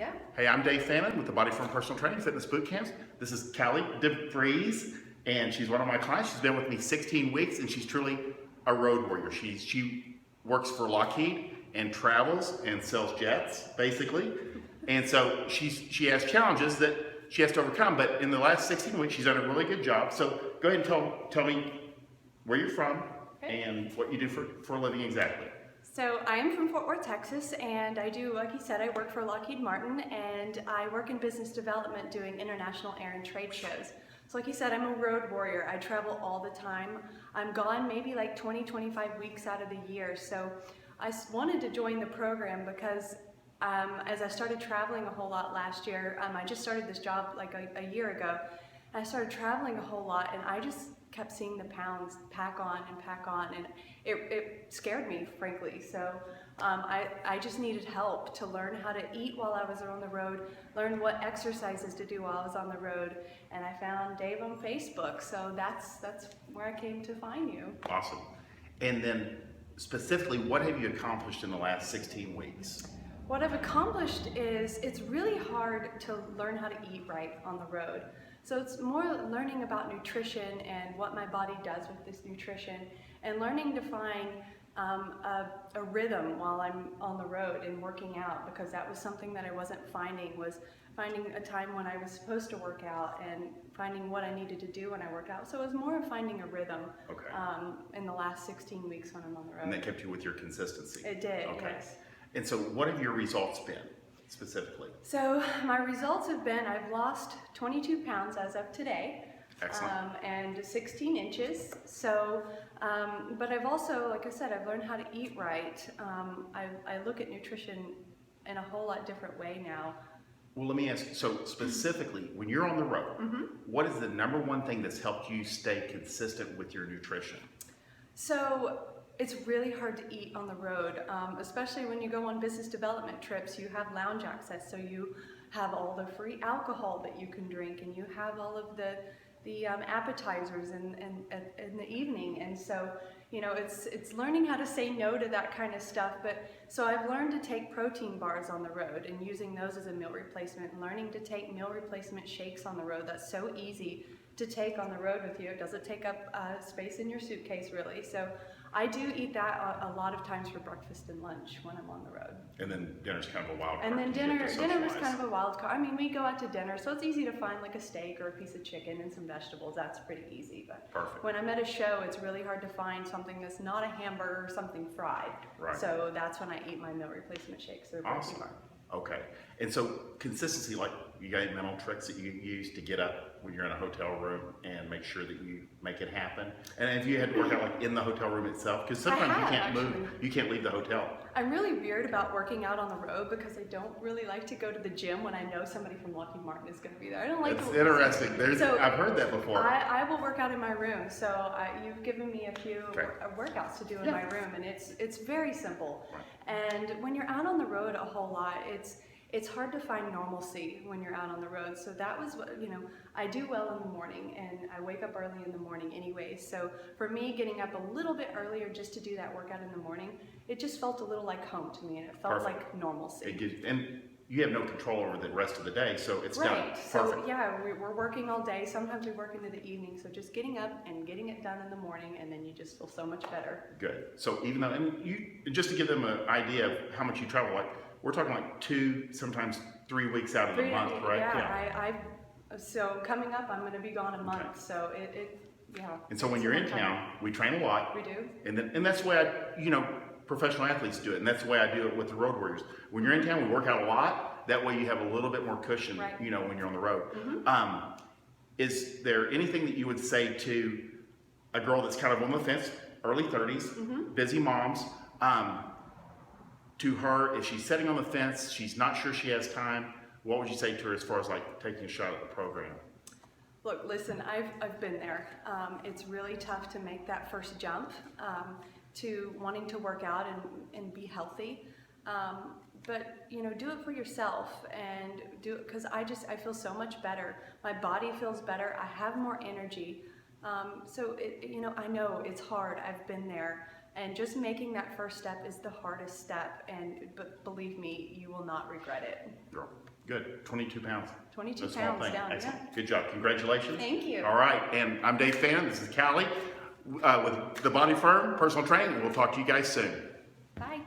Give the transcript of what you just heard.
Yeah. Hey, I'm Dave Fannin with the Body Form Personal Training Fitness Bootcamps. This is Kallie DeVries, and she's one of my clients. She's been with me 16 weeks, and she's truly a road warrior. She works for Lockheed and travels and sells jets, basically. And so she has challenges that she has to overcome, but in the last 16 weeks, she's done a really good job. So go ahead and tell me where you're from and what you do for a living exactly. So I am from Fort Worth, Texas, and I do, like you said, I work for Lockheed Martin, and I work in business development doing international air and trade shows. So like you said, I'm a road warrior. I travel all the time. I'm gone maybe like 20-25 weeks out of the year. So I wanted to join the program because as I started traveling a whole lot last year, I just started this job like a year ago, and I started traveling a whole lot, and I just kept seeing the pounds pack on, and it scared me, frankly. So I just needed help to learn how to eat while I was on the road, learn what exercises to do while I was on the road, and I found Dave on Facebook. So that's where I came to find you. Awesome. And then specifically, what have you accomplished in the last 16 weeks? What I've accomplished is it's really hard to learn how to eat right on the road. So it's more learning about nutrition and what my body does with this nutrition, and learning to find a rhythm while I'm on the road and working out, because that was something that I wasn't finding a time when I was supposed to work out and finding what I needed to do when I work out. So it was more of finding a rhythm in the last 16 weeks when I'm on the road. And that kept you with your consistency? It did, okay. Yes. And so what have your results been specifically? So my results have been, I've lost 22 pounds as of today. Excellent. And 16 inches. So, but I've also, like I said, I've learned how to eat right. I look at nutrition in a whole lot different way now. Well, let me ask you, so specifically, when you're on the road, what is the number one thing that's helped you stay consistent with your nutrition? So it's really hard to eat on the road, especially when you go on business development trips. You have lounge access, so you have all the free alcohol that you can drink, and you have all of the appetizers in the evening. And so, you know, it's learning how to say no to that kind of stuff. But so I've learned to take protein bars on the road and using those as a meal replacement, and learning to take meal replacement shakes on the road. That's so easy to take on the road with you. It doesn't take up space in your suitcase, really. So I do eat that a lot of times for breakfast and lunch when I'm on the road. And then dinner's kind of a wild card. And then dinner was kind of a wild card. I mean, we go out to dinner, so it's easy to find like a steak or a piece of chicken and some vegetables. That's pretty easy. But perfect. When I'm at a show, it's really hard to find something that's not a hamburger or something fried. Right. So that's when I eat my meal replacement shakes. They're awesome. Okay. And so consistency, like you got any mental tricks that you use to get up when you're in a hotel room and make sure that you make it happen? And if you had to work out like in the hotel room itself, because sometimes you can't move, you can't leave the hotel. I'm really weird about working out on the road because I don't really like to go to the gym when I know somebody from Lockheed Martin is going to be there. I don't like. That's interesting. I've heard that before. I will work out in my room. So you've given me a few workouts to do in my room, and it's very simple. Right. And when you're out on the road a whole lot, it's hard to find normalcy when you're out on the road. So that was what, you know, I do well in the morning, and I wake up early in the morning anyway. So for me, getting up a little bit earlier just to do that workout in the morning, it just felt a little like home to me, and it felt like normalcy. And you have no control over the rest of the day, so it's done. Right. Perfect. So yeah, we're working all day. Sometimes we work into the evening. So just getting up and getting it done in the morning, and then you just feel so much better. Good. So even though, and you, just to give them an idea of how much you travel, like we're talking like 2, sometimes 3 weeks out of the month, right? Yeah. So coming up, I'm going to be gone a month. So yeah. And so when you're in town, we train a lot. We do. And that's the way professional athletes do it, and that's the way I do it with the road warriors. When you're in town, we work out a lot. That way you have a little bit more cushion, when you're on the road. Is there anything that you would say to a girl that's kind of on the fence, early 30s, busy moms, to her, if she's sitting on the fence, she's not sure she has time, what would you say to her as far as like taking a shot at the program? Look, listen, I've been there. It's really tough to make that first jump to wanting to work out and be healthy. But do it for yourself, and do it because I feel so much better. My body feels better. I have more energy. So I know it's hard. I've been there, and just making that first step is the hardest step. But believe me, you will not regret it. Sure. Good. 22 pounds. 22 No small pounds thing. down, Excellent. yeah. Good job. Congratulations. Thank you. All right. And I'm Dave Fan. This is Kallie with the Body Firm Personal Training. We'll talk to you guys soon. Bye.